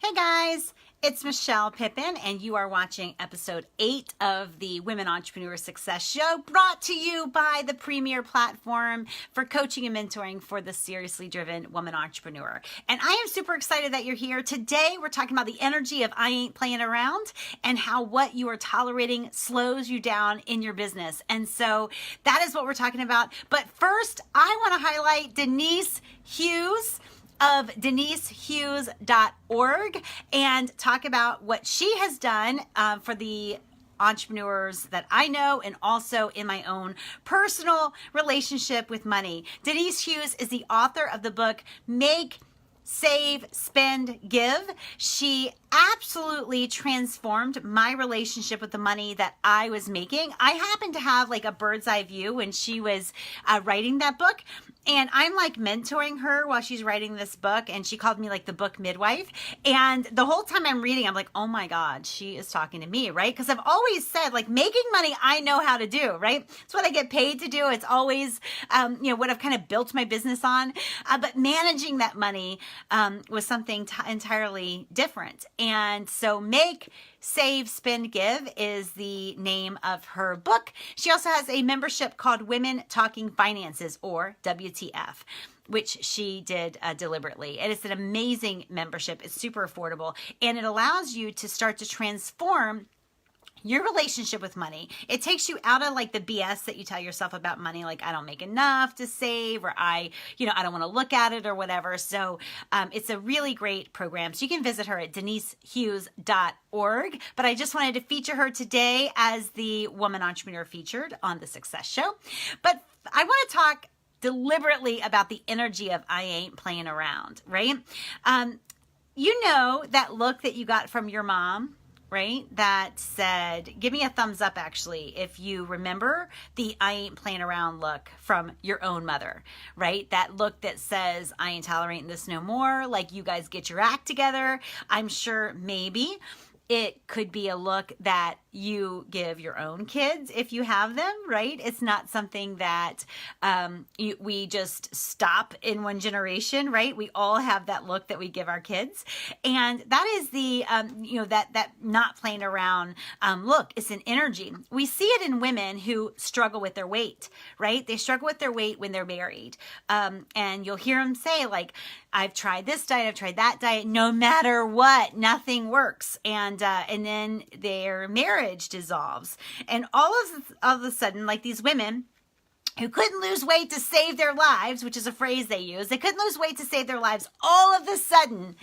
Hey guys, it's Michelle Pippin, and you are watching episode 8 of the Women Entrepreneur Success Show, brought to you by the premier platform for coaching and mentoring for the seriously driven woman entrepreneur. And I am super excited that you're here. Today, we're talking about the energy of I ain't playing around and how what you are tolerating slows you down in your business. And so that is what we're talking about. But first, I want to highlight Denise Hughes of denisehughes.org and talk about what she has done for the entrepreneurs that I know, and also in my own personal relationship with money. Denise Hughes is the author of the book Make, Save, Spend, Give. She absolutely transformed my relationship with the money that I was making. I happened to have like a bird's eye view when she was writing that book. And I'm like mentoring her while she's writing this book. And she called me like the book midwife. And the whole time I'm reading, I'm like, oh my God, she is talking to me, right? Because I've always said like making money, I know how to do, right? It's what I get paid to do. It's always, what I've kind of built my business on. But managing that money was something entirely different. And so Make, Save, Spend, Give is the name of her book. She also has a membership called Women Talking Finances, or WTF, which she did deliberately. And it's an amazing membership. It's super affordable. And it allows you to start to transform your relationship with money. It takes you out of like the BS that you tell yourself about money, like I don't make enough to save, or I don't want to look at it or whatever. So it's a really great program. So you can visit her at denisehughes.org. But I just wanted to feature her today as the woman entrepreneur featured on the Success Show. But I want to talk deliberately about the energy of I ain't playing around, right? You know that look that you got from your mom, right? That said, give me a thumbs up actually if you remember the I ain't playing around look from your own mother, right? That look that says, I ain't tolerating this no more. Like, you guys get your act together. I'm sure maybe it could be a look that you give your own kids if you have them, right? It's not something that we just stop in one generation, right? We all have that look that we give our kids. And that is the, that not playing around look. It's an energy. We see it in women who struggle with their weight, right? They struggle with their weight when they're married. And you'll hear them say like, I've tried this diet, I've tried that diet, no matter what, nothing works. And then their marriage dissolves. And all of a sudden, like these women who couldn't lose weight to save their lives, which is a phrase they use, they couldn't lose weight to save their lives. All of a sudden,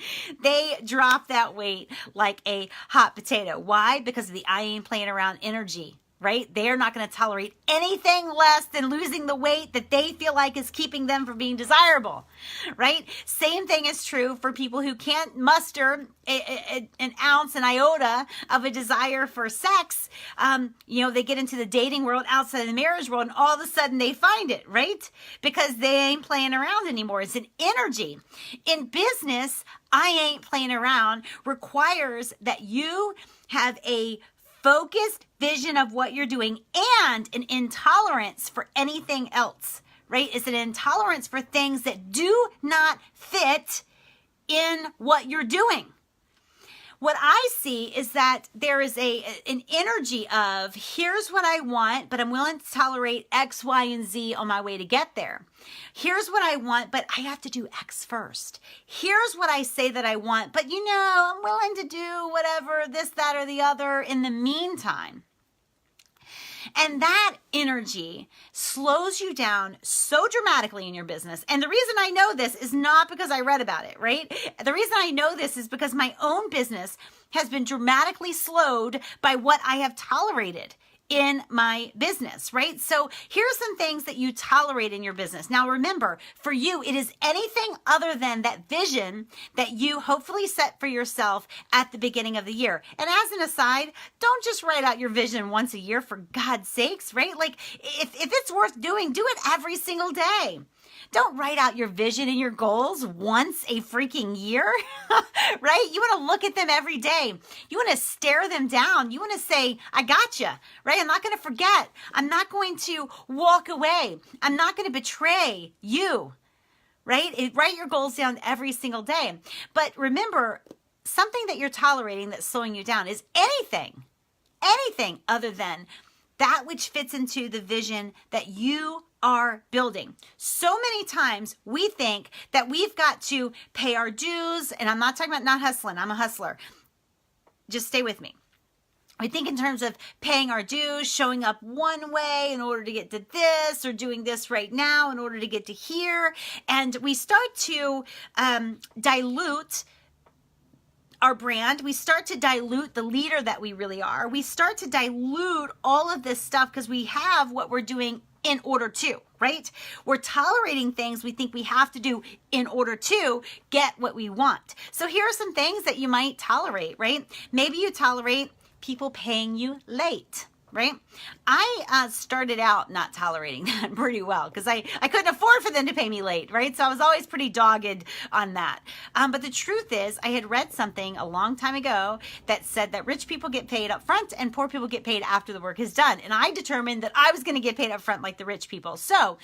they drop that weight like a hot potato. Why? Because of the I ain't playing around energy. Right? They're not going to tolerate anything less than losing the weight that they feel like is keeping them from being desirable. Right? Same thing is true for people who can't muster an ounce, an iota of a desire for sex. They get into the dating world outside of the marriage world, and all of a sudden they find it, right? Because they ain't playing around anymore. It's an energy. In business, I ain't playing around requires that you have a focused vision of what you're doing and an intolerance for anything else, right? It's an intolerance for things that do not fit in what you're doing. What I see is that there is an energy of here's what I want, but I'm willing to tolerate X, Y, and Z on my way to get there. Here's what I want, but I have to do X first. Here's what I say that I want, but I'm willing to do whatever, this, that, or the other in the meantime. And that energy slows you down so dramatically in your business. And the reason I know this is not because I read about it, right? The reason I know this is because my own business has been dramatically slowed by what I have tolerated in my business, right? So here's some things that you tolerate in your business. Now remember, for you, it is anything other than that vision that you hopefully set for yourself at the beginning of the year. And as an aside, don't just write out your vision once a year, for God's sakes, right? Like if it's worth doing, do it every single day. Don't write out your vision and your goals once a freaking year, right? You want to look at them every day. You want to stare them down. You want to say, I gotcha, right? I'm not going to forget. I'm not going to walk away. I'm not going to betray you, right? Write your goals down every single day. But remember, something that you're tolerating that's slowing you down is anything other than that which fits into the vision that you are building. So many times we think that we've got to pay our dues, and I'm not talking about not hustling. I'm a hustler. Just stay with me. I think in terms of paying our dues, showing up one way in order to get to this, or doing this right now in order to get to here. And we start to dilute our brand. We start to dilute the leader that we really are. We start to dilute all of this stuff because we have what we're doing in order to, right? We're tolerating things we think we have to do in order to get what we want. So here are some things that you might tolerate, right? Maybe you tolerate people paying you late, right? I started out not tolerating that pretty well because I couldn't afford for them to pay me late, right? So I was always pretty dogged on that. But the truth is, I had read something a long time ago that said that rich people get paid up front and poor people get paid after the work is done. And I determined that I was going to get paid up front like the rich people. So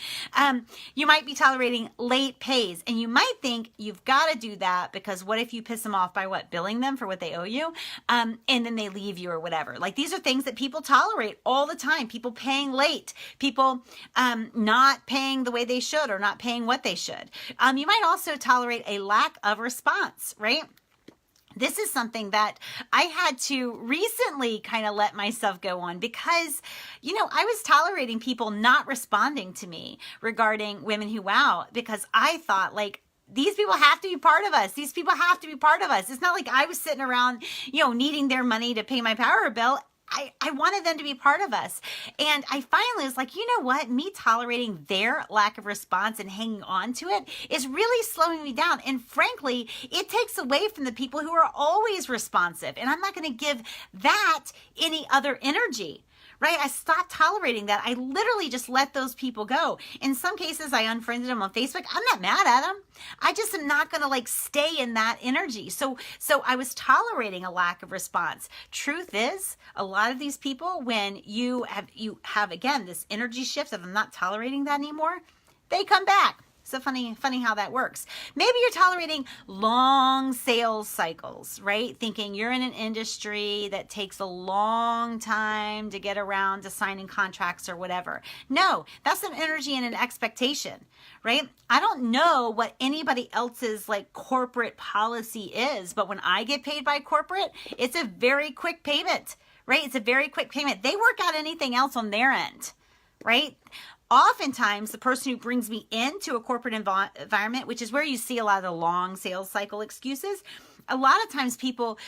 you might be tolerating late pays, and you might think you've got to do that because what if you piss them off by billing them for what they owe you, and then they leave you or whatever. Like, these are things that people tolerate all the time. People paying late, people not paying the way they should or not paying what they should. You might also tolerate a lack of response, right? This is something that I had to recently kind of let myself go on because, I was tolerating people not responding to me regarding Women Who Wow, because I thought, like, these people have to be part of us. These people have to be part of us. It's not like I was sitting around, needing their money to pay my power bill. I wanted them to be part of us. And I finally was like, you know what? Me tolerating their lack of response and hanging on to it is really slowing me down. And frankly, it takes away from the people who are always responsive. And I'm not going to give that any other energy. Right? I stopped tolerating that. I literally just let those people go. In some cases, I unfriended them on Facebook. I'm not mad at them. I just am not going to stay in that energy. So I was tolerating a lack of response. Truth is, a lot of these people, when you have again this energy shift of I'm not tolerating that anymore, they come back. So funny how that works. Maybe you're tolerating long sales cycles, right? Thinking you're in an industry that takes a long time to get around to signing contracts or whatever. No, that's an energy and an expectation, right? I don't know what anybody else's corporate policy is, but when I get paid by corporate, it's a very quick payment, right? It's a very quick payment. They work out anything else on their end, right? Oftentimes, the person who brings me into a corporate environment, which is where you see a lot of the long sales cycle excuses, a lot of times people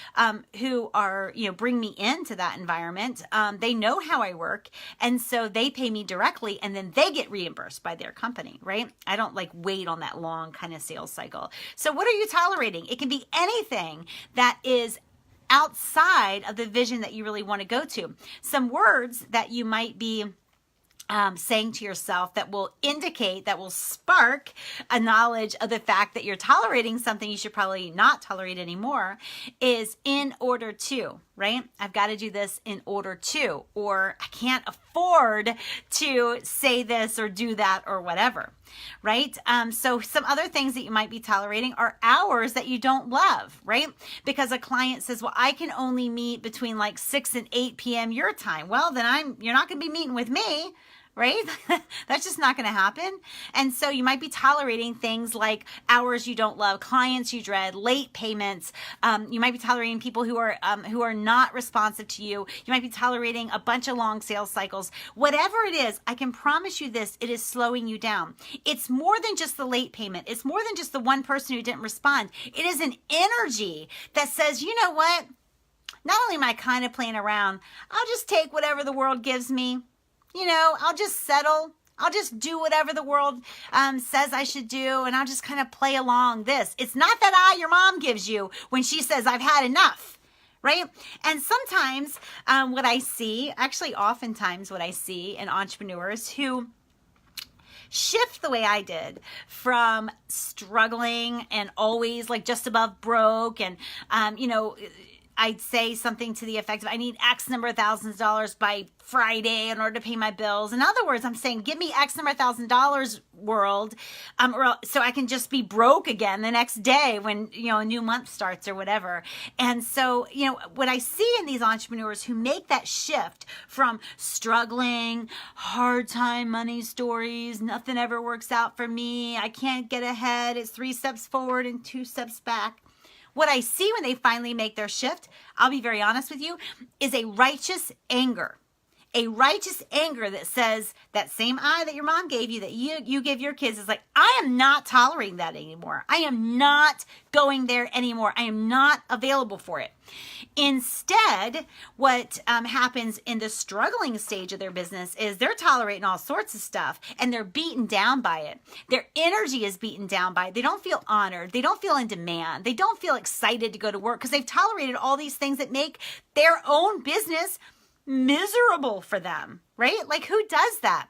who are, bring me into that environment, they know how I work. And so they pay me directly and then they get reimbursed by their company, right? I don't wait on that long kind of sales cycle. So what are you tolerating? It can be anything that is outside of the vision that you really want to go to. Some words that you might be saying to yourself that will indicate, that will spark a knowledge of the fact that you're tolerating something you should probably not tolerate anymore is in order to, right? I've got to do this in order to, or I can't afford to say this or do that or whatever, right? So some other things that you might be tolerating are hours that you don't love, right? Because a client says, well, I can only meet between 6 and 8 p.m. your time. Well, then you're not going to be meeting with me, right? That's just not going to happen. And so you might be tolerating things like hours you don't love, clients you dread, late payments. You might be tolerating people who are not responsive to you. You might be tolerating a bunch of long sales cycles. Whatever it is, I can promise you this, it is slowing you down. It's more than just the late payment. It's more than just the one person who didn't respond. It is an energy that says, you know what? Not only am I kind of playing around, I'll just take whatever the world gives me. I'll just settle. I'll just do whatever the world says I should do, and I'll just kind of play along this. It's not that your mom gives you when she says, I've had enough, right? And sometimes oftentimes what I see in entrepreneurs who shift the way I did from struggling and always just above broke and, I'd say something to the effect of, I need X number of thousands of dollars by Friday in order to pay my bills. In other words, I'm saying, give me X number of $1,000 world, or so I can just be broke again the next day when, a new month starts or whatever. And so, what I see in these entrepreneurs who make that shift from struggling, hard time money stories, nothing ever works out for me, I can't get ahead, it's 3 steps forward and 2 steps back. What I see when they finally make their shift, I'll be very honest with you, is a righteous anger. A righteous anger that says, that same eye that your mom gave you, that you give your kids, is like, I am not tolerating that anymore. I am not going there anymore. I am not available for it. Instead, what happens in the struggling stage of their business is they're tolerating all sorts of stuff, and they're beaten down by it. Their energy is beaten down by it. They don't feel honored. They don't feel in demand. They don't feel excited to go to work because they've tolerated all these things that make their own business miserable for them, right? Like, who does that?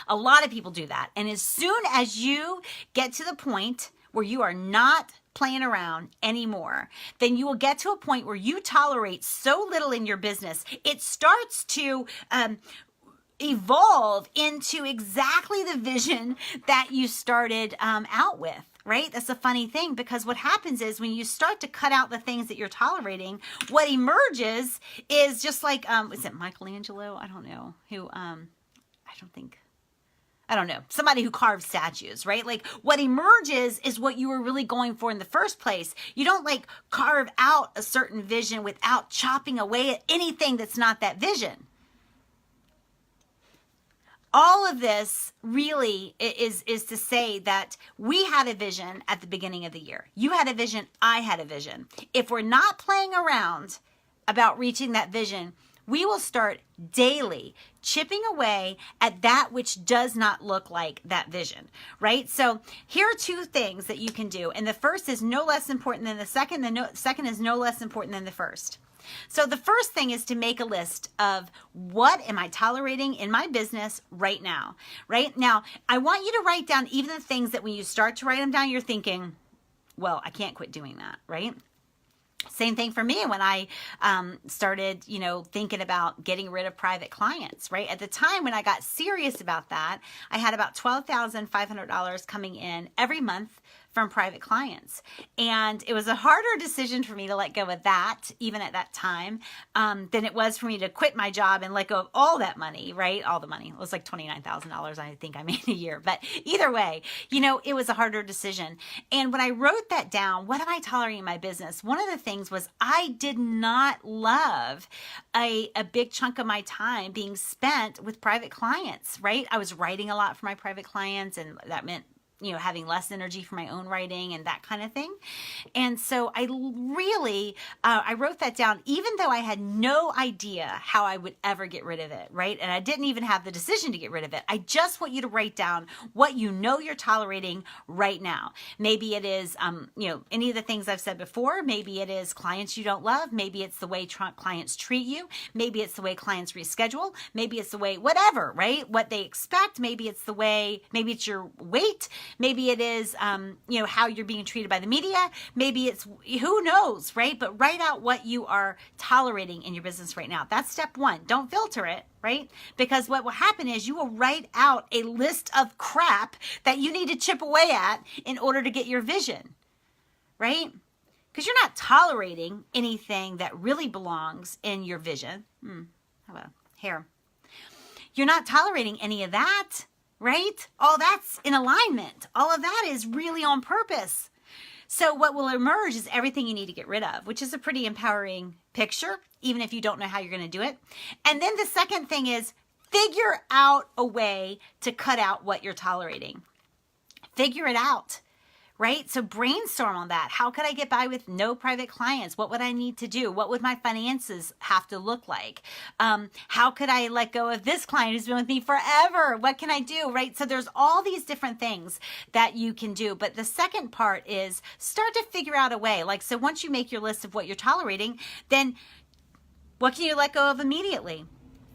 A lot of people do that. And as soon as you get to the point where you are not playing around anymore, then you will get to a point where you tolerate so little in your business, it starts to evolve into exactly the vision that you started out with. Right? That's a funny thing, because what happens is when you start to cut out the things that you're tolerating, what emerges is just like, is it Michelangelo? I don't know who, I don't know, somebody who carves statues, right? Like, what emerges is what you were really going for in the first place. You don't like carve out a certain vision without chopping away at anything that's not that vision. All of this really is to say that we had a vision at the beginning of the year. You had a vision, I had a vision. If we're not playing around about reaching that vision, we will start daily chipping away at that which does not look like that vision, right? So here are 2 things that you can do. And the first is no less important than the second. The second is no less important than the first. So the first thing is to make a list of, what am I tolerating in my business right now? Right now, I want you to write down even the things that when you start to write them down, you're thinking, well, I can't quit doing that, right? Same thing for me when I started, thinking about getting rid of private clients, right? At the time when I got serious about that, I had about $12,500 coming in every month from private clients. And it was a harder decision for me to let go of that, even at that time, than it was for me to quit my job and let go of all that money, right? All the money. It was like $29,000 I think I made a year. But either way, it was a harder decision. And when I wrote that down, what am I tolerating in my business? One of the things was I did not love a big chunk of my time being spent with private clients, right? I was writing a lot for my private clients, and that meant having less energy for my own writing and that kind of thing. And so I really, I wrote that down, even though I had no idea how I would ever get rid of it, right? And I didn't even have the decision to get rid of it. I just want you to write down what you're tolerating right now. Maybe it is, any of the things I've said before. Maybe it is clients you don't love. Maybe it's the way clients treat you. Maybe it's the way clients reschedule. Maybe it's the way, whatever, right? What they expect. Maybe it's maybe it's your weight. Maybe it is, how you're being treated by the media. Maybe it's, who knows, right? But write out what you are tolerating in your business right now. That's step 1. Don't filter it, right? Because what will happen is you will write out a list of crap that you need to chip away at in order to get your vision, right? Because you're not tolerating anything that really belongs in your vision. How about hair? You're not tolerating any of that. Right? All that's in alignment. All of that is really on purpose. So what will emerge is everything you need to get rid of, which is a pretty empowering picture, even if you don't know how you're going to do it. And then the second thing is figure out a way to cut out what you're tolerating. Figure it out. Right? So brainstorm on that. How could I get by with no private clients? What would I need to do? What would my finances have to look like? How could I let go of this client who's been with me forever? What can I do? Right? So there's all these different things that you can do. But the second part is start to figure out a way. Like, so once you make your list of what you're tolerating, then what can you let go of immediately?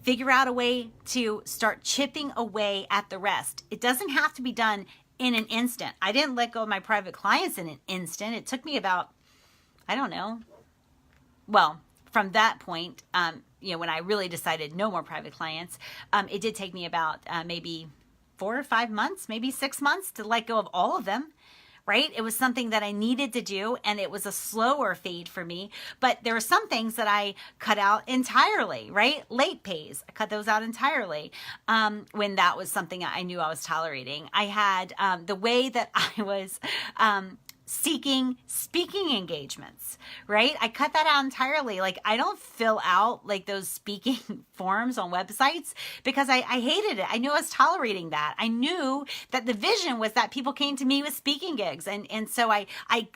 Figure out a way to start chipping away at the rest. It doesn't have to be done in an instant. I didn't let go of my private clients in an instant. It took me about, well, from that point, you know, when I really decided no more private clients, it did take me about maybe 4 or 5 months, maybe 6 months to let go of all of them. Right? It was something that I needed to do, and it was a slower fade for me. But there were some things that I cut out entirely, right? Late pays, I cut those out entirely when that was something I knew I was tolerating. I had the way that I was seeking speaking engagements, right? I cut that out entirely. Like, I don't fill out like those speaking forms on websites because I hated it. I knew I was tolerating that. I knew that the vision was that people came to me with speaking gigs. And so I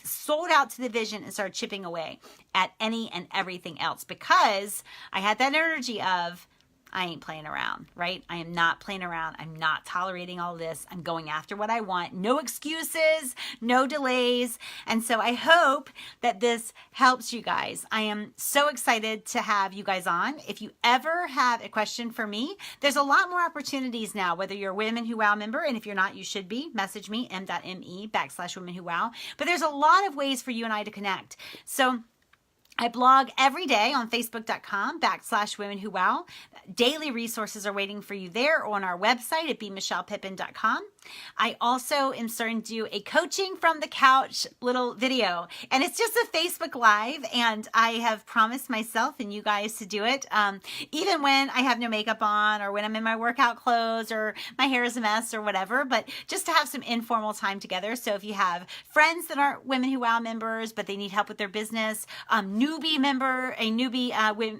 sold out to the vision and started chipping away at any and everything else because I had that energy of, I ain't playing around, right? I am not playing around. I'm not tolerating all this. I'm going after what I want. No excuses, no delays. And so I hope that this helps you guys. I am so excited to have you guys on. If you ever have a question for me, there's a lot more opportunities now, whether you're a Women Who Wow member, and if you're not, you should be. Message me, m.me/Women Who Wow. But there's a lot of ways for you and I to connect. So I blog every day on Facebook.com/Women Who Wow. Daily resources are waiting for you there or on our website at bmichellepippin.com. I also am starting to do a coaching from the couch little video, and it's just a Facebook Live, and I have promised myself and you guys to do it even when I have no makeup on or when I'm in my workout clothes or my hair is a mess or whatever, but just to have some informal time together. So if you have friends that aren't Women Who Wow members, but they need help with their business, newbie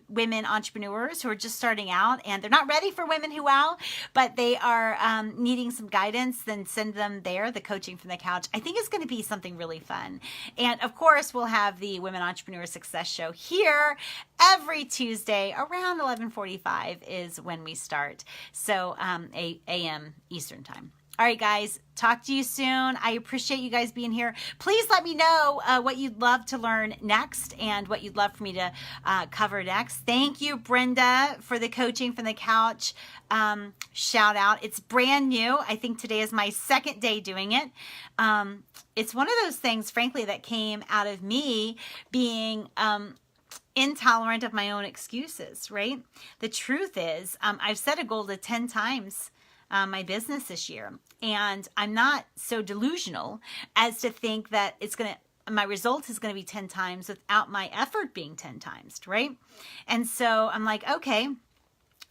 women entrepreneurs who are just starting out and they're not ready for Women Who Wow, but they are needing some guidance, then send them there, the coaching from the couch. I think it's going to be something really fun. And of course, we'll have the Women Entrepreneur Success Show here every Tuesday around 11:45 is when we start. So 8 a.m. Eastern time. All right, guys, talk to you soon. I appreciate you guys being here. Please let me know what you'd love to learn next and what you'd love for me to cover next. Thank you, Brenda, for the coaching from the couch shout out. It's brand new. I think today is my second day doing it. It's one of those things, frankly, that came out of me being intolerant of my own excuses, right? The truth is, I've set a goal to 10 times my business this year. And I'm not so delusional as to think that my result is going to be 10 times without my effort being 10 times, right? And so I'm like, okay,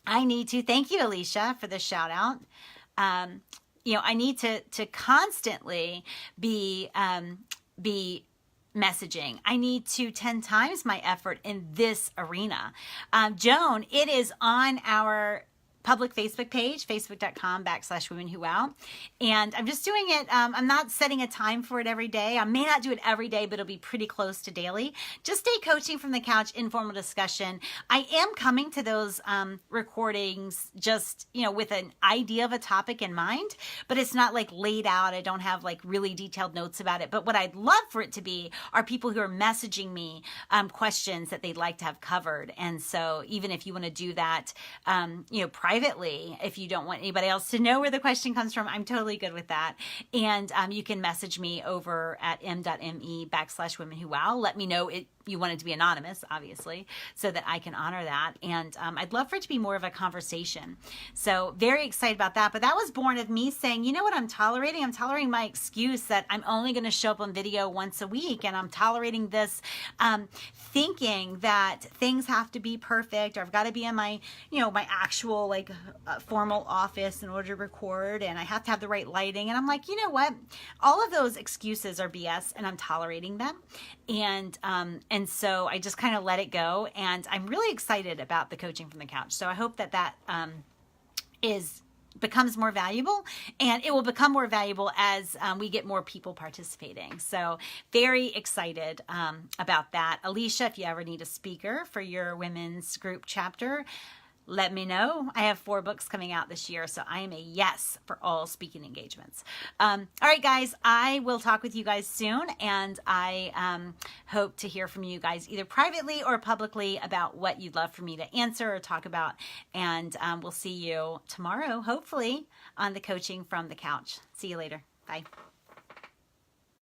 I need to, thank you, Alicia, for the shout out. I need to constantly be messaging. I need to 10 times my effort in this arena. Joan, it is on our public Facebook page, facebook.com/Women Who Wow. And I'm just doing it. I'm not setting a time for it every day. I may not do it every day, but it'll be pretty close to daily. Just a coaching from the couch, informal discussion. I am coming to those recordings just, with an idea of a topic in mind, but it's not like laid out. I don't have like really detailed notes about it. But what I'd love for it to be are people who are messaging me questions that they'd like to have covered. And so even if you want to do that, privately, if you don't want anybody else to know where the question comes from, I'm totally good with that. And you can message me over at m.me/Women Who Wow. Let me know you want it to be anonymous, obviously, so that I can honor that. And I'd love for it to be more of a conversation. So very excited about that. But that was born of me saying, you know what I'm tolerating? I'm tolerating my excuse that I'm only going to show up on video once a week. And I'm tolerating this thinking that things have to be perfect, or I've got to be in my, my actual formal office in order to record, and I have to have the right lighting. And I'm like, you know what? All of those excuses are BS, and I'm tolerating them. And so I just kind of let it go, and I'm really excited about the coaching from the couch. So I hope that becomes more valuable, and it will become more valuable as we get more people participating. So very excited about that. Alicia, if you ever need a speaker for your women's group chapter, let me know. I have 4 books coming out this year, so I am a yes for all speaking engagements. All right, guys, I will talk with you guys soon, and I hope to hear from you guys either privately or publicly about what you'd love for me to answer or talk about, and we'll see you tomorrow, hopefully, on the coaching from the couch. See you later. Bye.